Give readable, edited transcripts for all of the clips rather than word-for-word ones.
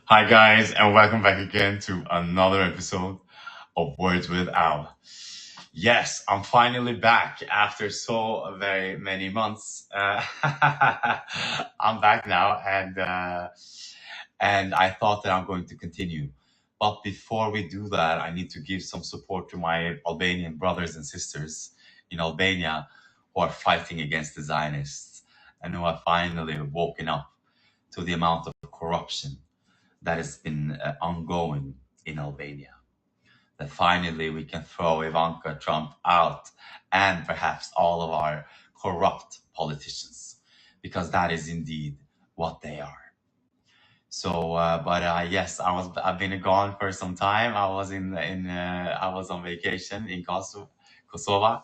Hi, guys, and welcome back again to another episode of Words with Al. Yes, I'm finally back after so very many months. I'm back now, and I thought that I'm going to continue. But before we do that, I need to give some support to my Albanian brothers and sisters in Albania who are fighting against the Zionists and who have finally woken up to the amount of corruption that has been ongoing in Albania. That finally we can throw Ivanka Trump out and perhaps all of our corrupt politicians, because that is indeed what they are. So, but yes, I've been gone for some time. I was on vacation in Kosovo,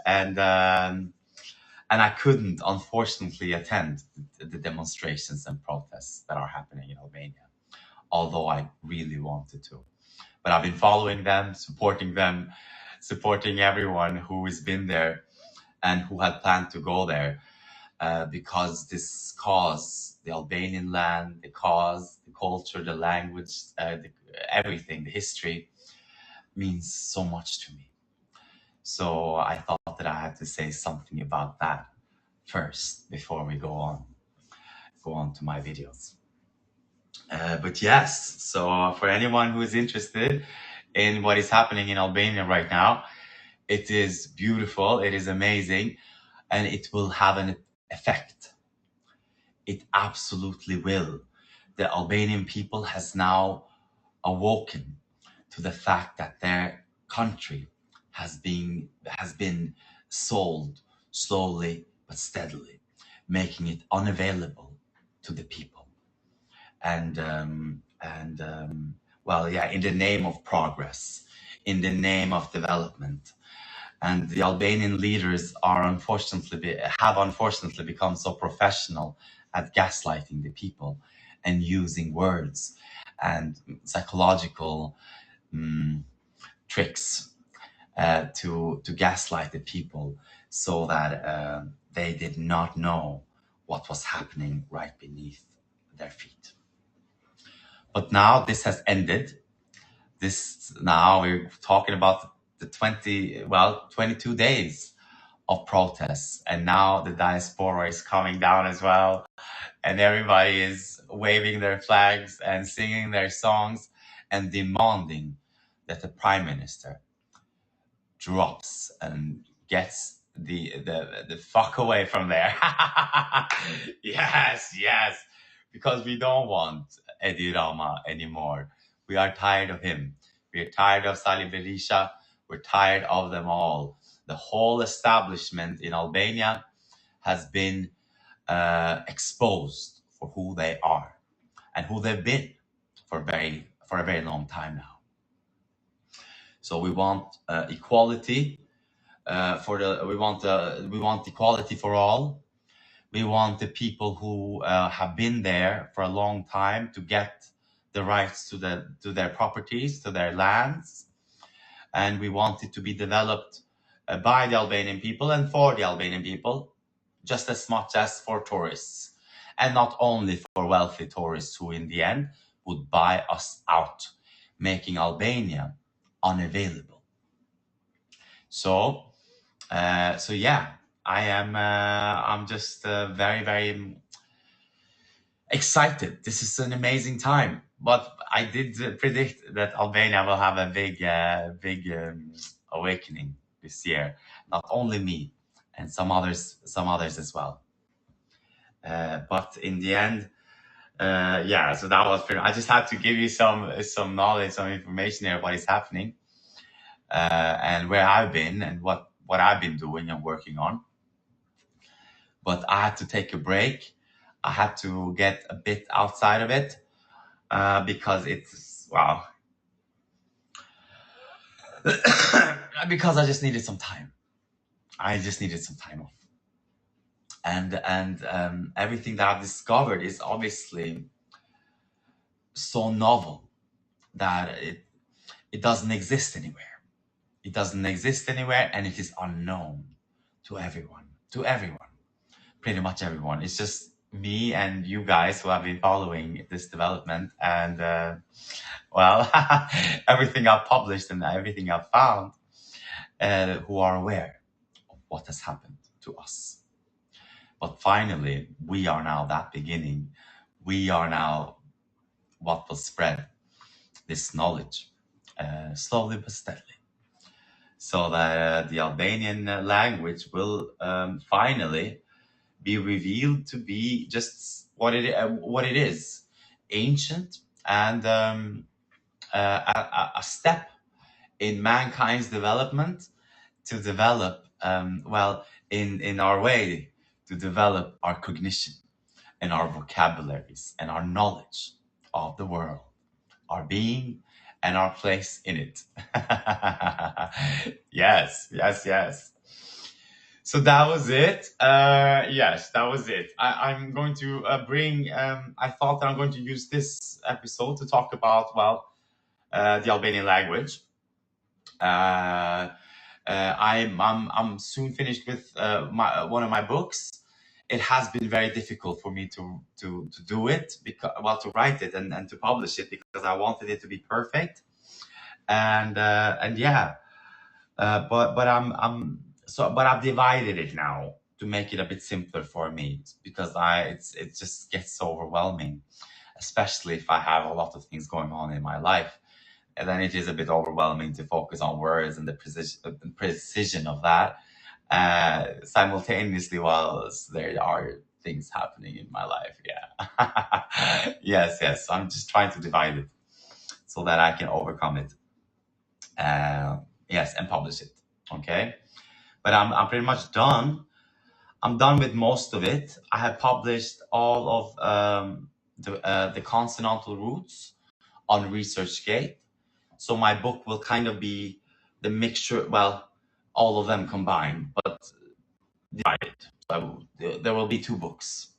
and I couldn't unfortunately attend the demonstrations and protests that are happening in Albania, although I really wanted to. But I've been following them, supporting everyone who has been there and who had planned to go there, because this cause, the Albanian land, the cause, the culture, the language, everything, the history, means so much to me. So I thought that I had to say something about that first before we go on to my videos. But yes, so for anyone who is interested in what is happening in Albania right now, it is beautiful, it is amazing, and it will have an effect. It absolutely will. The Albanian people has now awoken to the fact that their country has been sold slowly but steadily, making it unavailable to the people. Well, yeah, in the name of progress, in the name of development. And the Albanian leaders have unfortunately become so professional at gaslighting the people and using words and psychological tricks to gaslight the people, so that they did not know what was happening right beneath their feet. But now this has ended. Now we're talking about the 22 days of protests, and now the diaspora is coming down as well, and everybody is waving their flags and singing their songs and demanding that the prime minister drops and gets the fuck away from there. Yes, because we don't want Edi Rama anymore. We are tired of him. We are tired of Salih Berisha. We're tired of them all. The whole establishment in Albania has been exposed for who they are and who they've been for a very long time now. So we want equality. We want equality for all. We want the people who have been there for a long time to get the rights to their properties, to their lands, and we want it to be developed by the Albanian people and for the Albanian people, just as much as for tourists, and not only for wealthy tourists who, in the end, would buy us out, making Albania unavailable. So yeah, I'm just very, very excited. This is an amazing time. But I did predict that Albania will have a big awakening this year. Not only me, and some others as well. But in the end, yeah. So that was I just had to give you some knowledge, some information here, what is happening, and where I've been, and what I've been doing and working on. But I had to take a break. I had to get a bit outside of it, because it's, well, because I just needed some time. I just needed some time off. And everything that I've discovered is obviously so novel that it doesn't exist anywhere. It doesn't exist anywhere, and it is unknown to everyone. Pretty much everyone. It's just me and you guys who have been following this development, and well, everything I've published and everything I've found, who are aware of what has happened to us. But finally, we are now that beginning. We are now what will spread this knowledge, slowly but steadily, so that the Albanian language will finally be revealed to be just what it is, ancient, and a step in mankind's development to develop, well, in our way, to develop our cognition and our vocabularies and our knowledge of the world, our being, and our place in it. Yes, yes, yes. So that was it. Yes, that was it. I'm going to bring, I thought that I'm going to use this episode to talk about, well, the Albanian language. Uh, I'm soon finished with one of my books. It has been very difficult for me to do it, because, well, to write it and to publish it, because I wanted it to be perfect. And yeah, but I've divided it now to make it a bit simpler for me, because it just gets so overwhelming, especially if I have a lot of things going on in my life. And then it is a bit overwhelming to focus on words and the precision of that, simultaneously, whilst there are things happening in my life. Yeah. Yes, yes. I'm just trying to divide it so that I can overcome it. Yes, and publish it. Okay. But I'm pretty much done. I'm done with most of it. I have published all of the consonantal roots on ResearchGate. So my book will kind of be the mixture, well, all of them combined, but divided. So there will be two books,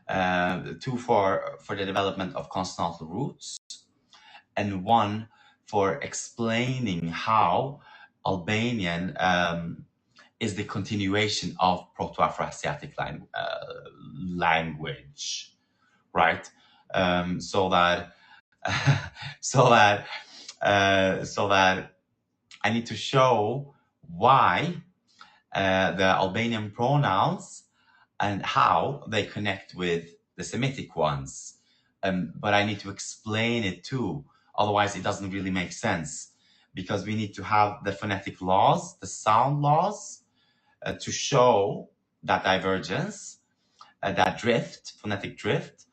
two for the development of consonantal roots, and one for explaining how Albanian is the continuation of Proto-Afroasiatic language, right? So that so that so that I need to show why the Albanian pronouns and how they connect with the Semitic ones. But I need to explain it too. Otherwise, it doesn't really make sense, because we need to have the phonetic laws, the sound laws, to show that divergence, that drift, phonetic drift.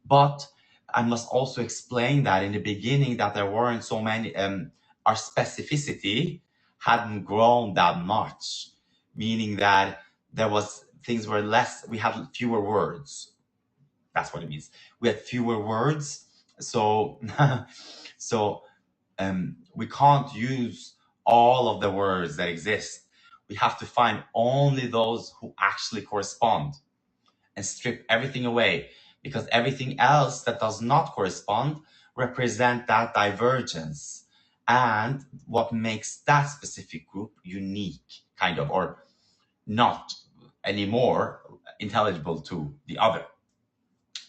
But I must also explain that in the beginning that there weren't so many, our specificity hadn't grown that much, meaning that things were less, we had fewer words. That's what it means. We had fewer words. So, so we can't use all of the words that exist. We have to find only those who actually correspond and strip everything away, because everything else that does not correspond represent that divergence and what makes that specific group unique, kind of, or not anymore intelligible to the other,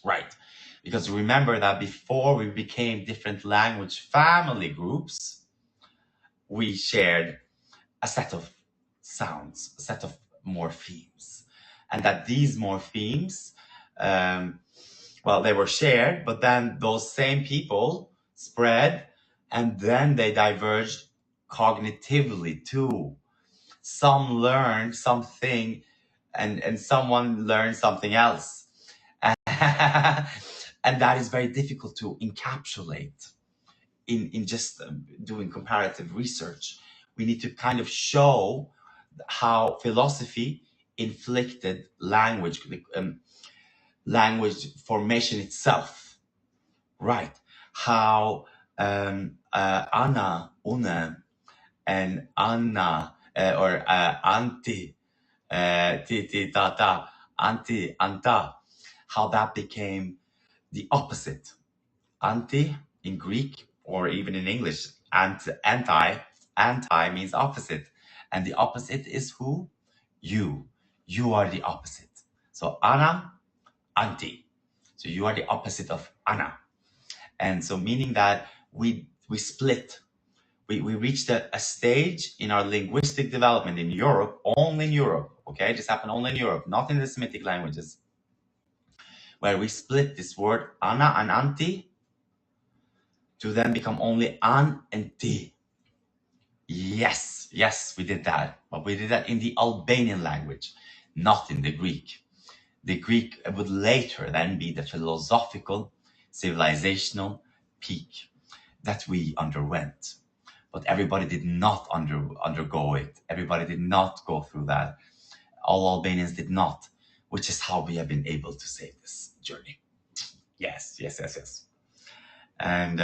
right? Because remember that before we became different language family groups, we shared a set of sounds, a set of morphemes, and that these morphemes, well, they were shared, but then those same people spread, and then they diverged cognitively too. Some learned something, and someone learned something else. And that is very difficult to encapsulate in just doing comparative research. We need to kind of show how philosophy inflicted language, language formation itself, right? How ana, una, and anna, or anti, ti, ta, ta, anti, anta, how that became the opposite. Anti in Greek, or even in English, anti means opposite. And the opposite is who? You. You are the opposite. So ana, anti. So you are the opposite of ana. And so meaning that we split. We reached a stage in our linguistic development in Europe, only in Europe, okay? This happened only in Europe, not in the Semitic languages, where we split this word ana and anti to then become only an and ti. Yes, yes, we did that. But we did that in the Albanian language, not in the Greek. The Greek would later then be the philosophical, civilizational peak that we underwent. But everybody did not undergo it. Everybody did not go through that. All Albanians did not, which is how we have been able to save this journey. Yes, yes, yes, yes. And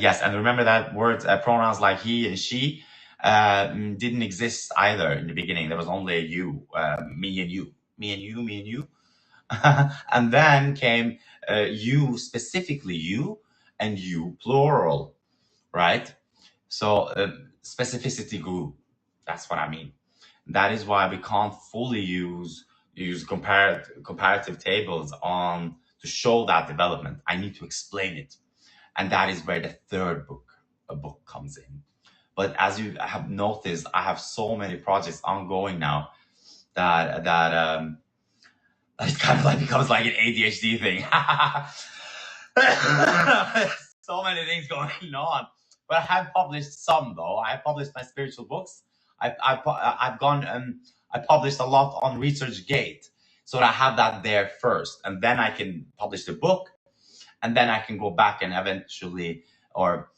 yes, and remember that words, pronouns like he and she didn't exist either in the beginning. There was only you, me and you, me and you, me and you. And then came you, specifically you, and you, plural, right? So specificity grew. That's what I mean. That is why we can't fully use comparative tables on to show that development. I need to explain it, and that is where the third book comes in. But as you have noticed, I have so many projects ongoing now that it kind of like becomes like an ADHD thing. So many things going on. But I have published some though. I have published my spiritual books. I've gone I published a lot on ResearchGate, so that I have that there first, and then I can publish the book, and then I can go back and eventually or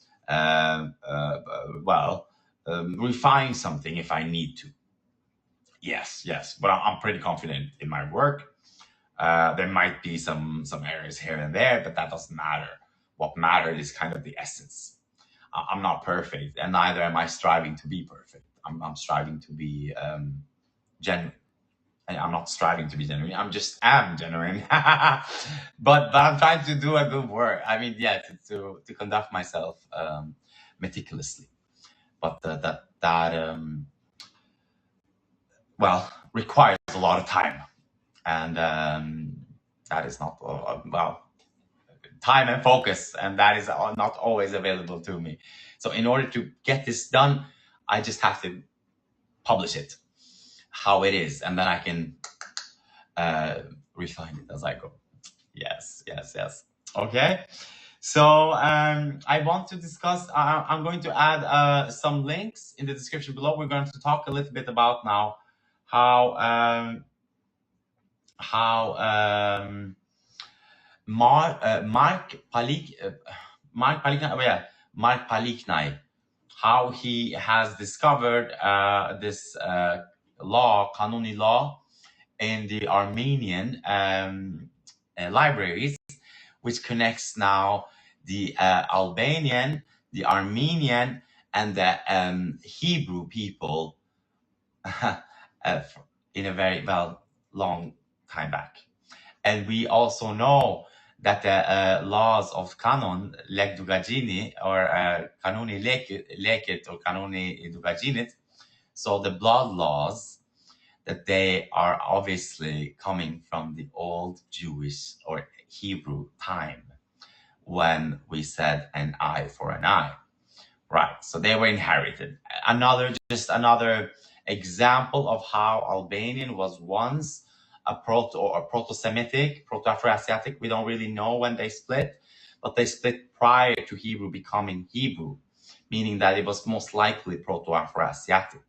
refine something if I need to. Yes, yes, but I'm pretty confident in my work. There might be some errors here and there, but that doesn't matter. What matters is kind of the essence. I'm not perfect, and neither am I striving to be perfect. I'm striving to be genuine. And I'm not striving to be genuine. am genuine. but I'm trying to do a good work. I mean, yeah, to conduct myself meticulously. But that requires a lot of time, and that is not time and focus, and that is not always available to me. So in order to get this done, I just have to publish it how it is, and then I can refine it as I go. Yes, yes, yes. Okay. So I want to discuss. I'm going to add some links in the description below. We're going to talk a little bit about now how Mark Paliknai, how he has discovered this law, Kanuni law, in the Armenian libraries, which connects now the Albanian, the Armenian, and the Hebrew people in a very long time back. And we also know that the laws of Canon, Leg Dugagini, or Kanuni Leket, or Kanuni Dugaginit, so the blood laws, that they are obviously coming from the old Jewish or Hebrew time, when we said an eye for an eye. Right, so they were inherited. Another example of how Albanian was once a proto-Semitic, proto-Afro-Asiatic. We don't really know when they split, but they split prior to Hebrew becoming Hebrew, meaning that it was most likely proto-Afro-Asiatic.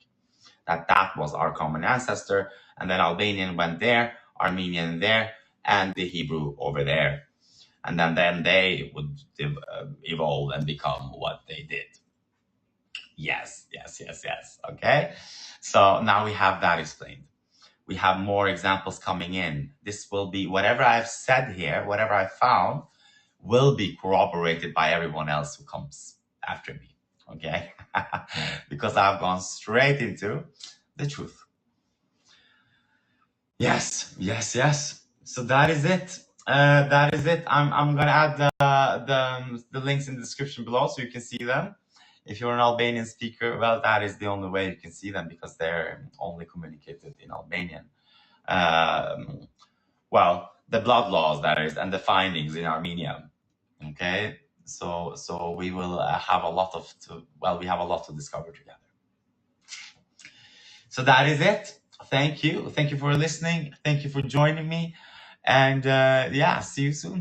That was our common ancestor, and then Albanian went there, Armenian there, and the Hebrew over there. And then they would evolve and become what they did. Yes, yes, yes, yes. Okay. So now we have that explained. We have more examples coming in. This will be whatever I've said here, whatever I found, will be corroborated by everyone else who comes after me. Okay. Because I've gone straight into the truth. Yes, yes, yes. So that is it. That is it. I'm gonna add the links in the description below so you can see them. If you're an Albanian speaker, well, that is the only way you can see them, because they're only communicated in Albanian. the blood laws, that is, and the findings in Armenia. Okay, so we will have a lot we have a lot to discover together. So that is it. Thank you for listening. Thank you for joining me, and yeah, see you soon.